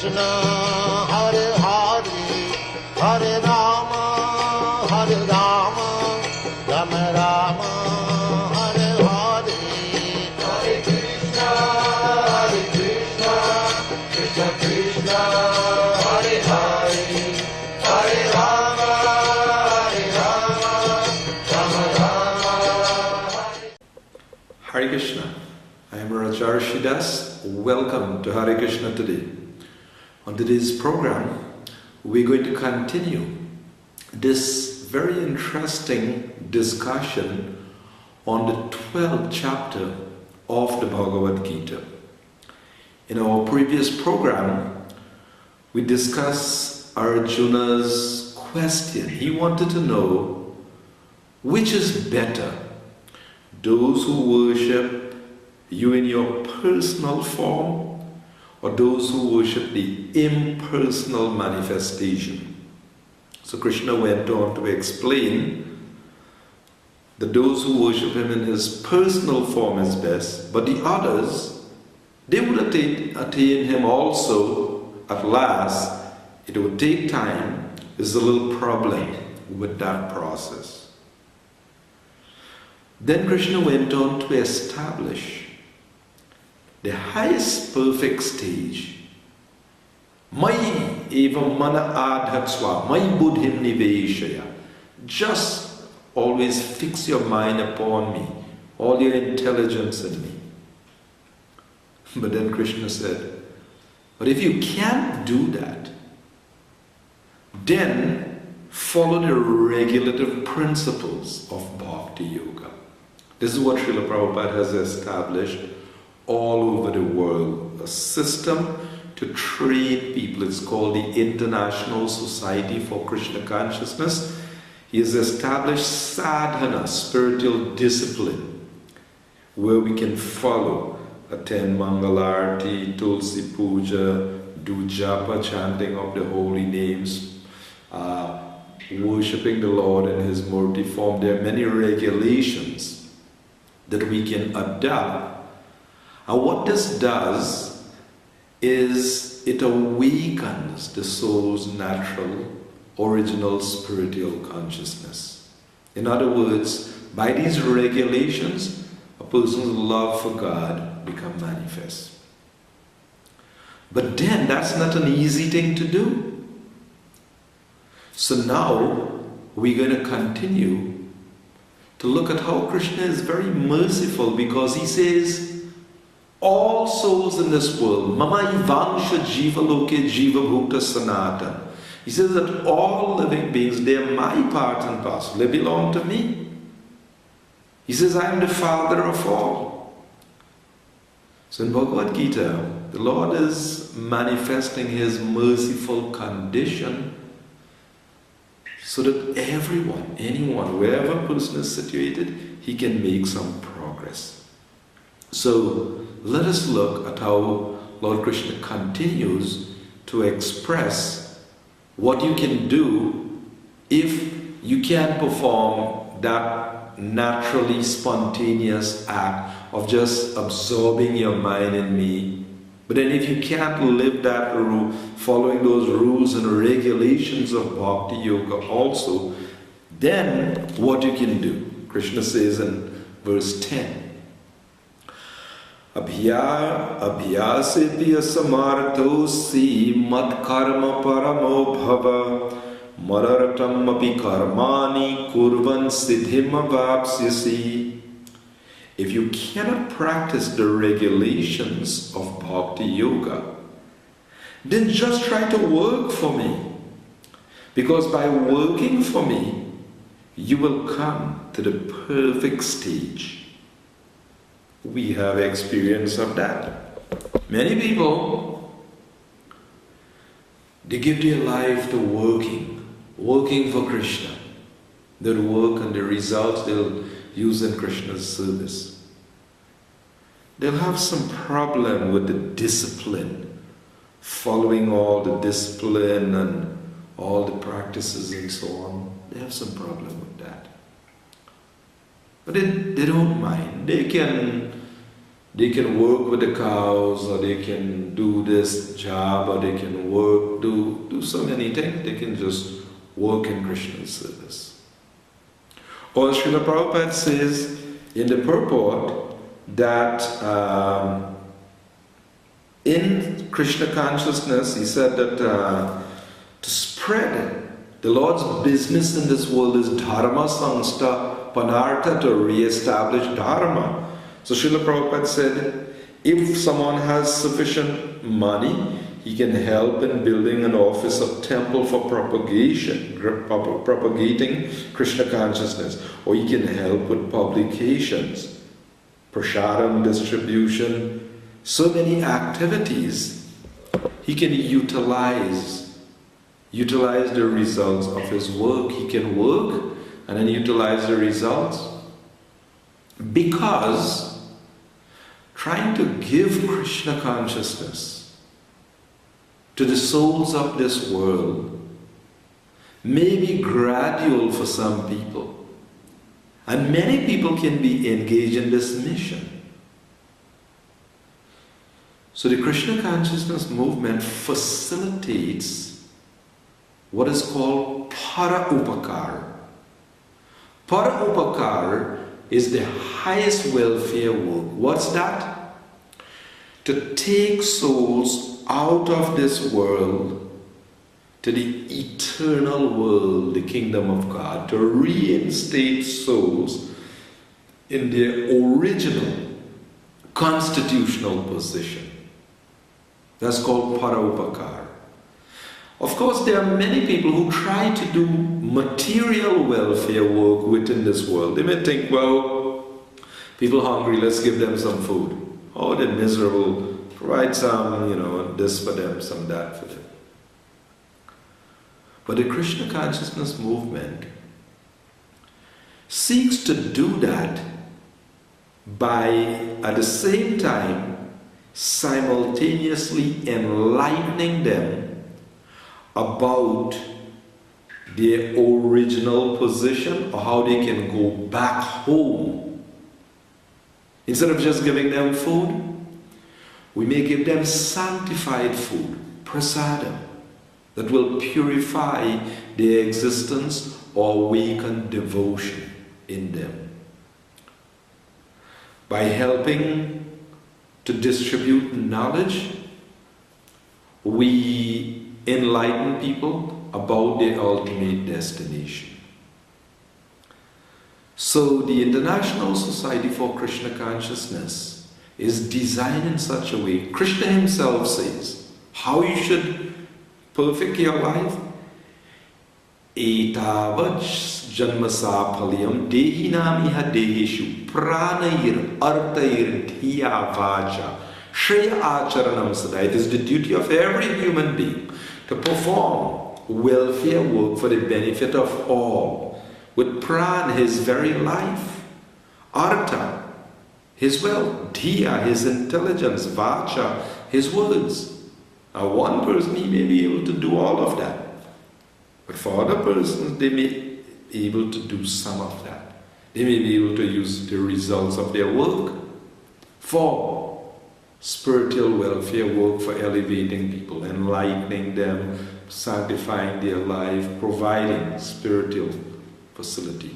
Krishna, Hare Hare, Hare Rama, Rama Rama, Hare Hare, Hare Krishna, Krishna Krishna, Hare Hare, Hare Rama, Rama Rama. Hare Krishna. I am Rajarsi Dasa. Welcome to Hare Krishna today. On today's program, we're going to continue this very interesting discussion on the 12th chapter of the Bhagavad Gita. In our previous program, we discussed Arjuna's question. He wanted to know which is better, those who worship you in your personal form, or those who worship the impersonal manifestation. So Krishna went on to explain that those who worship him in his personal form is best, but the others, they would attain him also at last. It would take time. There's a little problem with that process. Then Krishna went on to establish the highest perfect stage. Mai eva mana adhatsva, mai buddhim niveshaya. Just always fix your mind upon me, all your intelligence in me. But then Krishna said, but if you can't do that, then follow the regulative principles of Bhakti Yoga. This is what Srila Prabhupada has established all over the world, a system to train people. It's called the International Society for Krishna Consciousness. He has established sadhana, spiritual discipline, where we can follow, attend Mangalarti, Tulsi Puja, do japa, chanting of the holy names, worshipping the Lord in his murti form. There are many regulations that we can adopt. And what this does is it awakens the soul's natural, original spiritual consciousness. In other words, by these regulations, a person's love for God becomes manifest. But then that's not an easy thing to do. So now we're going to continue to look at how Krishna is very merciful, because he says, all souls in this world, mama ivansha jiva loke jiva bhukta sanatan. He says that all living beings, they are my part and parcel. They belong to me. He says, I am the father of all. So in Bhagavad Gita, the Lord is manifesting his merciful condition so that everyone, anyone, wherever a person is situated, he can make some progress. So let us look at how Lord Krishna continues to express what you can do if you can't perform that naturally spontaneous act of just absorbing your mind in me. But then if you can't live that rule, following those rules and regulations of Bhakti Yoga also, then what you can do. Krishna says in verse 10, Abhyasepiya samarthosi mad karma paramo bhava mararatam api karmani kurvan siddhim avapsyasi. If you cannot practice the regulations of Bhakti Yoga, then just try to work for me. Because by working for me, you will come to the perfect stage. We have experience of that. Many people, they give their life to working for Krishna. They'll work and the results they'll use in Krishna's service. They'll have some problem with the discipline, following all the discipline and all the practices and so on. They have some problem with that. But they don't mind. They can they can work with the cows, or they can do this job, or they can do so many things. They can just work in Krishna's service. Or Srila Prabhupada says in the purport that in Krishna consciousness, he said that to spread the Lord's business in this world is dharma samstha panartha, to re-establish dharma. So Srila Prabhupada said, if someone has sufficient money, he can help in building an office or temple for propagating Krishna consciousness, or he can help with publications, prasadam distribution, so many activities. He can utilize the results of his work. He can work and then utilize the results, because trying to give Krishna consciousness to the souls of this world may be gradual for some people, and many people can be engaged in this mission. So the Krishna consciousness movement facilitates what is called para upakar. Para upakar is the highest welfare work. What's that? To take souls out of this world to the eternal world, the kingdom of God, to reinstate souls in their original constitutional position. That's called para-upakar. Of course, there are many people who try to do material welfare work within this world. They may think, well, people hungry, let's give them some food. Oh, they're miserable, provide some, this for them, some that for them. But the Krishna consciousness movement seeks to do that by, at the same time, simultaneously enlightening them about their original position, or how they can go back home. Instead of just giving them food, we may give them sanctified food, prasadam, that will purify their existence or awaken devotion in them. By helping to distribute knowledge, we enlighten people about their ultimate destination. So the International Society for Krishna Consciousness is designed in such a way. Krishna himself says how you should perfect your life. Etavad janmasaphalyam dehinam iha dehishu pranayir artayir dhiya vacha shreya acharanam sada. It is the duty of every human being to perform welfare work for the benefit of all, with pran, his very life, artha, his wealth, dhiya, his intelligence, vacha, his words. Now one person, he may be able to do all of that. But for other persons, they may be able to do some of that. They may be able to use the results of their work for spiritual welfare work, for elevating people, enlightening them, sanctifying their life, providing spiritual facility.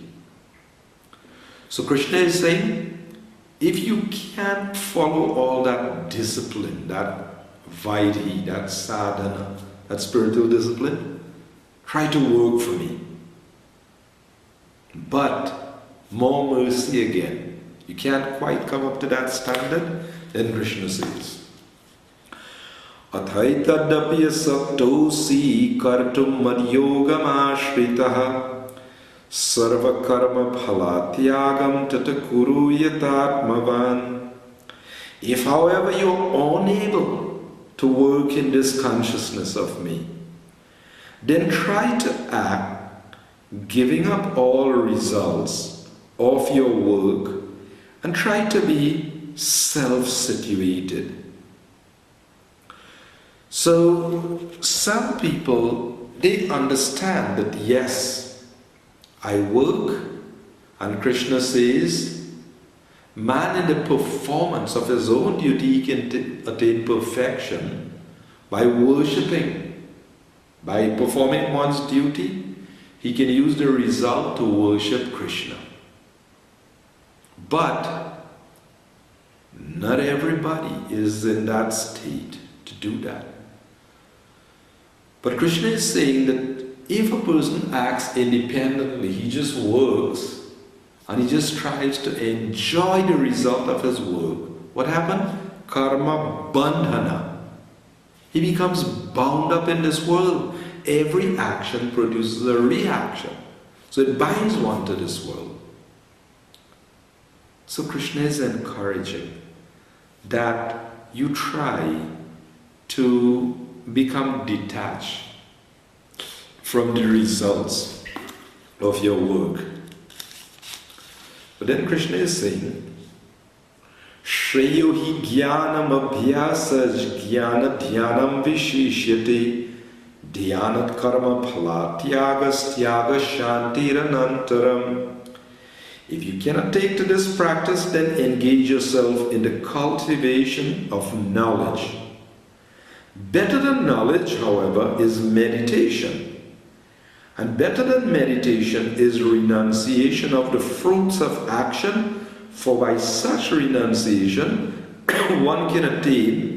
So Krishna is saying, if you can't follow all that discipline, that vaidhi, that sadhana, that spiritual discipline, try to work for me. But more mercy again. You can't quite come up to that standard, then Krishna says, Athaitadapya saptosi kartum madhyogam ashritaha sarva karma phalatyagam tatakuru yatatmavan. If however you're unable to work in this consciousness of me, then try to act, giving up all results of your work, and try to be self-situated. So some people, they understand that yes, I work, and Krishna says Man in the performance of his own duty can attain perfection by worshipping. By performing one's duty, he can use the result to worship Krishna. But not everybody is in that state to do that. But Krishna is saying that if a person acts independently, he just works and he just tries to enjoy the result of his work, what happened? Karma bandhana. He becomes bound up in this world. Every action produces a reaction. So it binds one to this world. So Krishna is encouraging that you try to become detached from the results of your work. But then Krishna is saying, Shreyo hi jnanam abhyasaj jnana dhyanam vishishyate dhyanat karma phala tyagas tyaga shantiranantaram. If you cannot take to this practice, then engage yourself in the cultivation of knowledge. Better than knowledge, however, is meditation. And better than meditation is renunciation of the fruits of action, for by such renunciation one can attain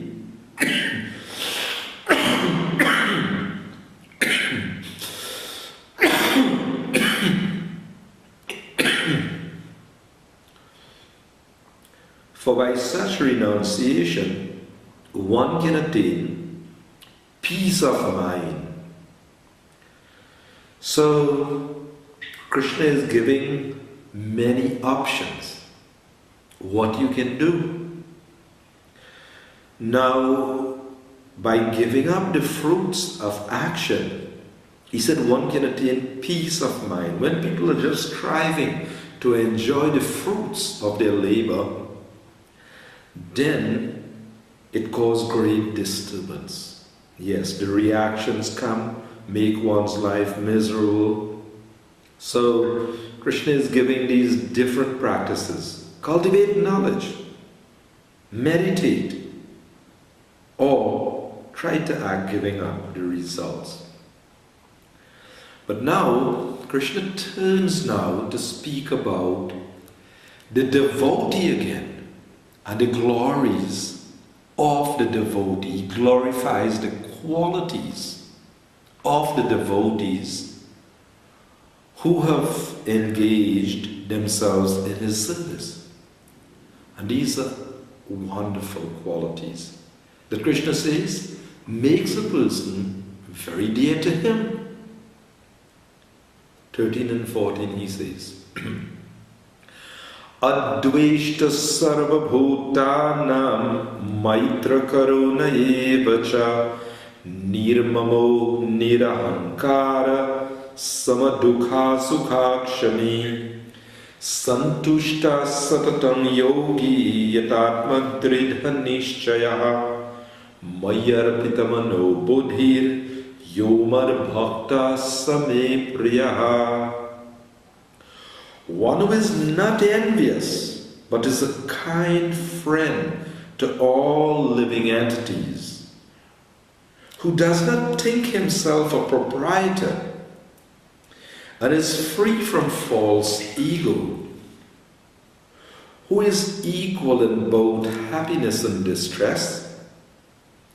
for by such renunciation one can attain peace of mind. So, Krishna is giving many options what you can do. Now, by giving up the fruits of action, he said one can attain peace of mind. When people are just striving to enjoy the fruits of their labor, then it causes great disturbance. Yes, the reactions come, make one's life miserable. So Krishna is giving these different practices. Cultivate knowledge, meditate, or try to act giving up the results. But now Krishna turns now to speak about the devotee again and the glories of the devotee. He glorifies the qualities of the devotees who have engaged themselves in his service. And these are wonderful qualities that Krishna says makes a person very dear to him. 13 and 14 he says, Adveshta sarva bhutanam maitra karuna evacha nirmamo nirahankara samadukha sukhakshami santushta satatam yogi yatatma dridha nishchayaha mayarpitamano buddhir yomar bhakta same priyaha. One who is not envious but is a kind friend to all living entities, who does not think himself a proprietor and is free from false ego, who is equal in both happiness and distress,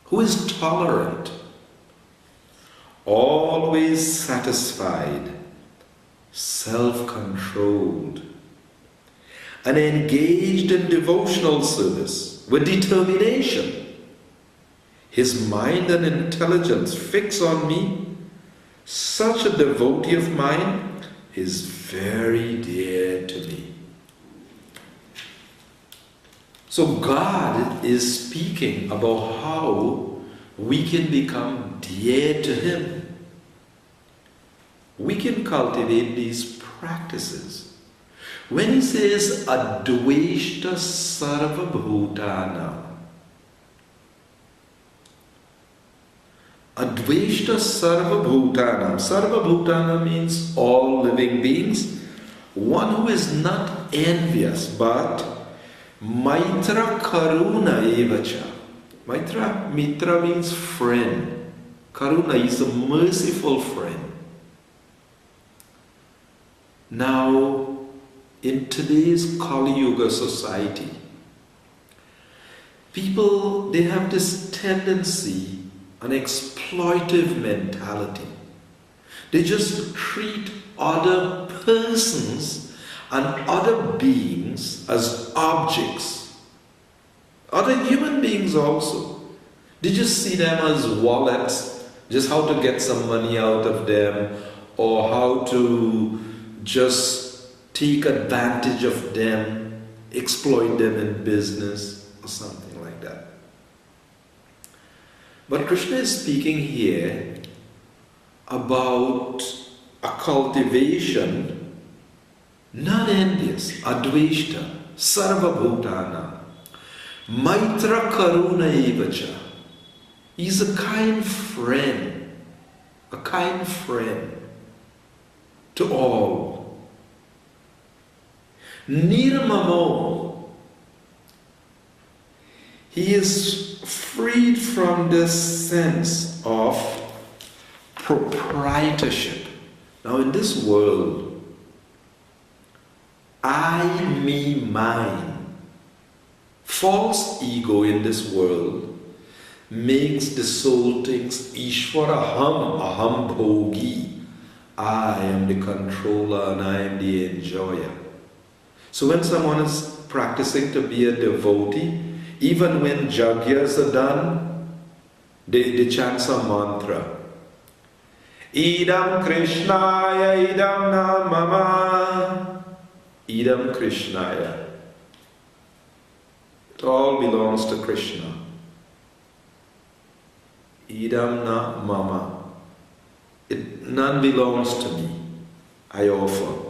who is tolerant, always satisfied, self-controlled, and engaged in devotional service with determination. His mind and intelligence fix on me. Such a devotee of mine is very dear to me. So God is speaking about how we can become dear to him. We can cultivate these practices. When he says Adveshta sarva bhutana, Adveshta sarva bhutana. Sarva bhutana means all living beings. One who is not envious but Maitra Karuna Evacha. Maitra, Mitra means friend. Karuna is a merciful friend. Now, in today's Kali Yuga society, people, they have this tendency, an exploitive mentality. They just treat other persons and other beings as objects. Other human beings also. They just see them as wallets, just how to get some money out of them, or how to just take advantage of them, exploit them in business, or something like that. But Krishna is speaking here about a cultivation, non-envious, adveshta, sarvabhutana, maitra karuna evacha. He's a kind friend to all. Nirmamo, he is freed from this sense of proprietorship. Now in this world, I, me, mine, false ego in this world makes the soul thinks Ishwaraham aham bhogi. I am the controller and I am the enjoyer. So when someone is practicing to be a devotee, even when jagyas are done, they chant some mantra. Idam Krishnaya, idam na mama. Idam Krishnaya. It all belongs to Krishna. Idam na mama. None belongs to me. I offer.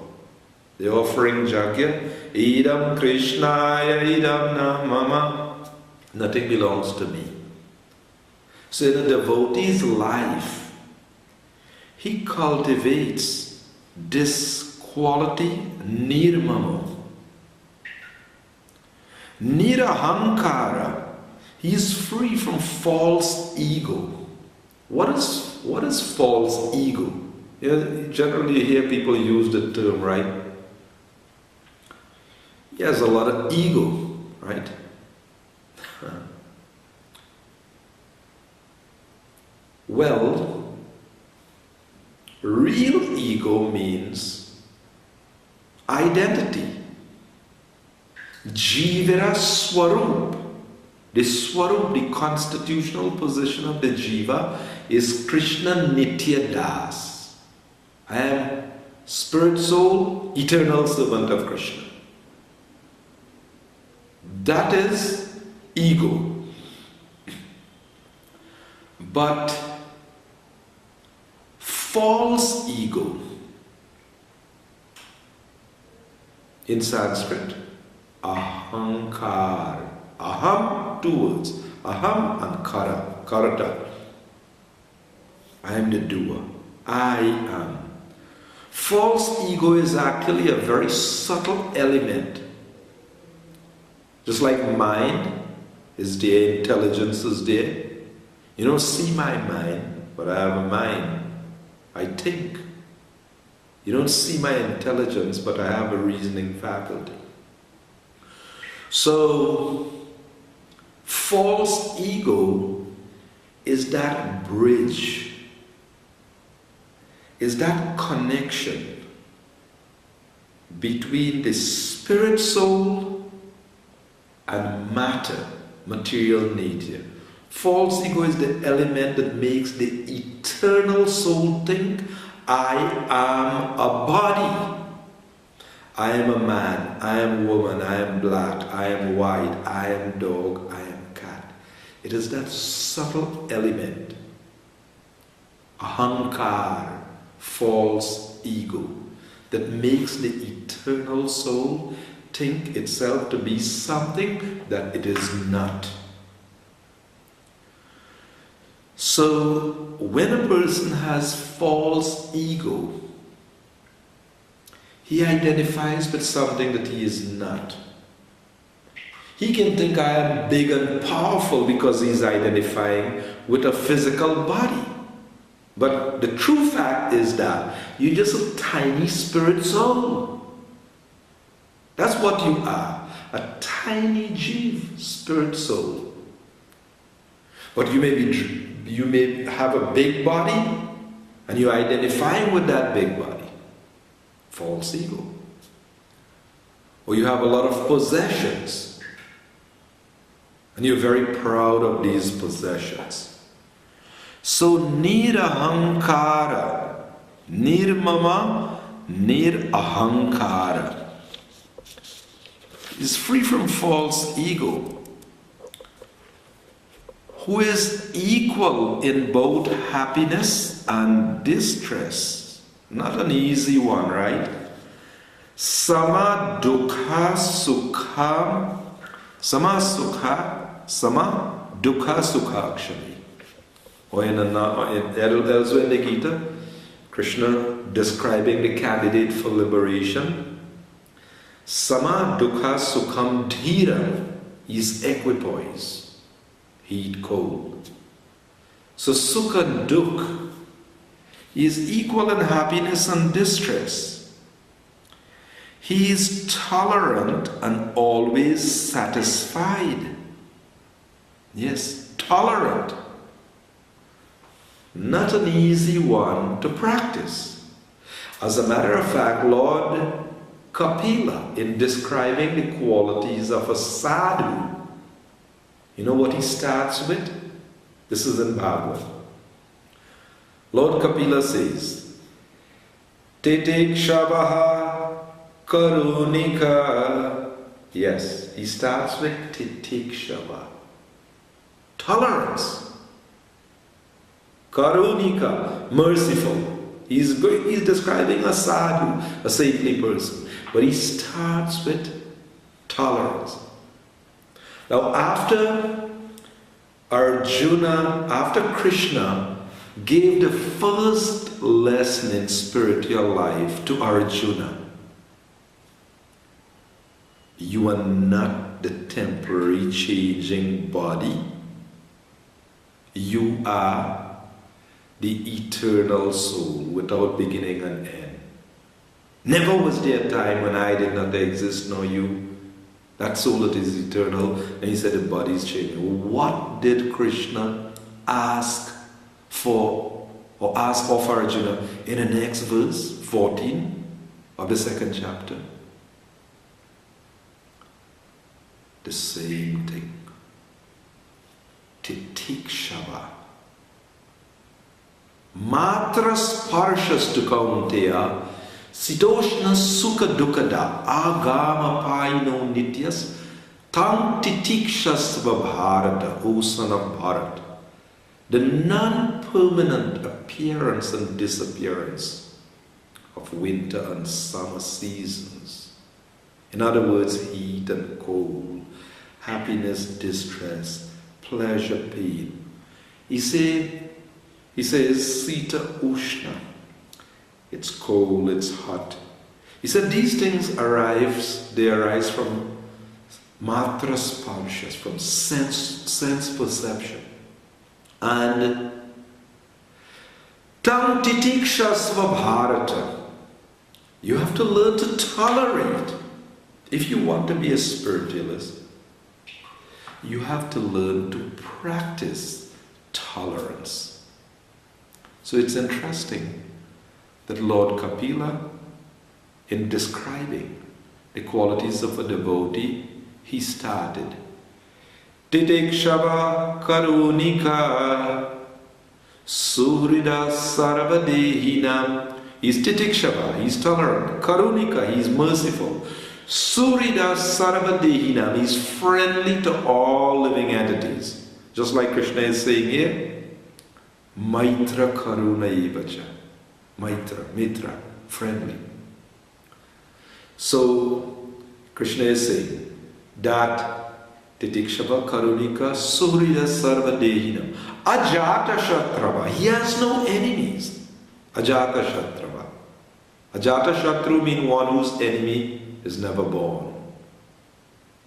The offering jagya. Idam Krishnaya, idam na mama. Nothing belongs to me. So in a devotee's life, he cultivates this quality, nirmamo. Nirahankara. He is free from false ego. What is false ego? Generally you hear people use the term, right? He has a lot of ego, right? Well, real ego means identity. Jivara Swarup. The Swarup, the constitutional position of the Jiva, is Krishna Nitya Das. I am spirit soul, eternal servant of Krishna. That is ego. But false ego, in Sanskrit, ahankar. Aham, two words. Aham and kara. Karata. I am the doer. I am. False ego is actually a very subtle element. Just like mind is there, intelligence is there. You don't see my mind, but I have a mind. I think. You don't see my intelligence, but I have a reasoning faculty. So, false ego is that bridge, is that connection between the spirit soul and matter, material nature. False ego is the element that makes the eternal soul think, I am a body. I am a man, I am a woman, I am black, I am white, I am dog, I am cat. It is that subtle element, ahankar, false ego, that makes the eternal soul think itself to be something that it is not. So, when a person has false ego, he identifies with something that he is not. He can think I am big and powerful because he's identifying with a physical body. But the true fact is that you're just a tiny spirit soul. That's what you are, a tiny Jeev, spirit soul. But you may have a big body and you're identifying with that big body. False ego. Or you have a lot of possessions and you're very proud of these possessions. So nirahankara, nirmama, nirahankara is free from false ego, who is equal in both happiness and distress. Not an easy one, right? Sama dukkha sukha, sama dukkha sukha actually. Or elsewhere in the Gita, Krishna describing the candidate for liberation. Sama dukkha sukham dhira is equipoise, heat, cold. So sukha and dukh is equal in happiness and distress. He is tolerant and always satisfied. Yes, tolerant. Not an easy one to practice. As a matter of fact, Lord Kapila, in describing the qualities of a sadhu, you know what he starts with? This is in Bhagavad. Lord Kapila says, Titikshavaha karunika. Yes, he starts with titikshava. Tolerance. Karunika, merciful. He's describing a sadhu, a saintly person. But he starts with tolerance. Now after Krishna gave the first lesson in spiritual life to Arjuna, you are not the temporary changing body. You are the eternal soul without beginning and end. Never was there a time when I did not exist, nor you. That soul that is eternal. And he said the body is changing. What did Krishna ask for, or ask of Arjuna in the next verse, 14 of the second chapter? The same thing. Titikshava. Matra sparshas tu kaunteya sitoshna sukha dukkada agama paino nityas tam titikshas bharata, O son of Bharat. The non-permanent appearance and disappearance of winter and summer seasons. In other words, heat and cold, happiness, distress, pleasure, pain. He says, Sita Ushna. It's cold, it's hot. He said these things arise from matra sparshas, from sense perception. And tam titikshas bharata. You have to learn to tolerate. If you want to be a spiritualist, you have to learn to practice tolerance. So it's interesting that Lord Kapila, in describing the qualities of a devotee, he started Titikshava karunika suhrida sarvadehinam. He's titikshava, he's tolerant. Karunika, he's merciful. Surida sarvadehinam, he's friendly to all living entities. Just like Krishna is saying here, Maitra karuna evacha. Mitra, friendly. So, Krishna is saying that Titikshava karunika surya sarvadehinam. Ajata shatrava. He has no enemies. Ajata shatrava. Ajata shatru means one whose enemy is never born.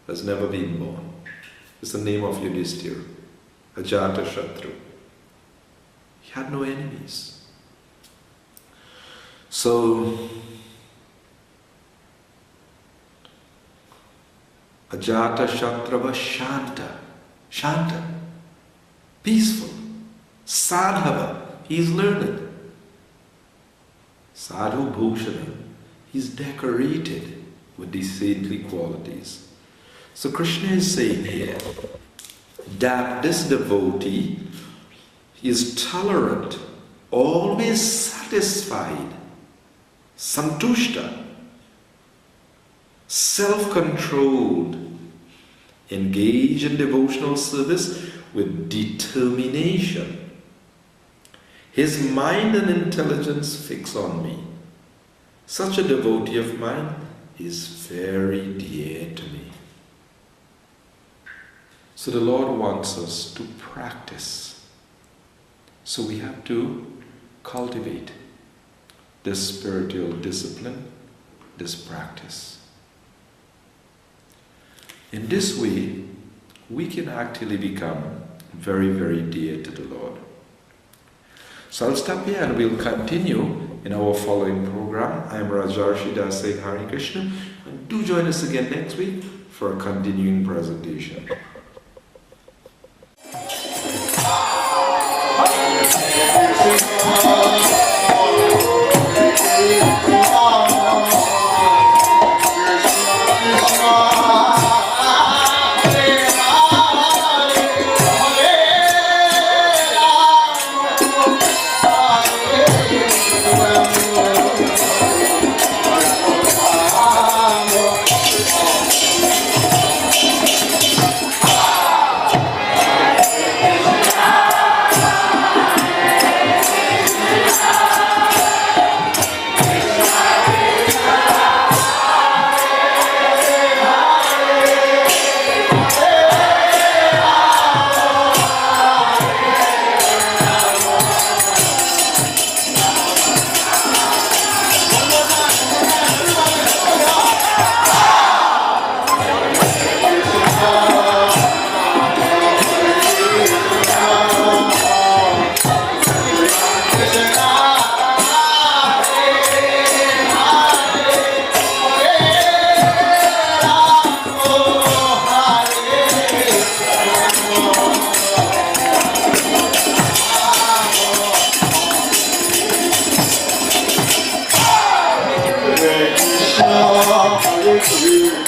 has never been born. It's the name of Yudhishthira, Ajata Shatru. He had no enemies. So, Ajata Shatrava Shanta, peaceful. Sadhava, he is learned. Sadhu Bhushana, he is decorated with these saintly qualities. So Krishna is saying here that this devotee is tolerant, always satisfied, santushta, self-controlled, engaged in devotional service with determination. His mind and intelligence fix on me. Such a devotee of mine is very dear to me. So the Lord wants us to practice. So we have to cultivate this spiritual discipline, this practice. In this way, we can actually become very, very dear to the Lord. So I'll stop here and we'll continue in our following program. I am Rajarsi Dasa Hari Krishna, and do join us again next week for a continuing presentation. Hare Krishna,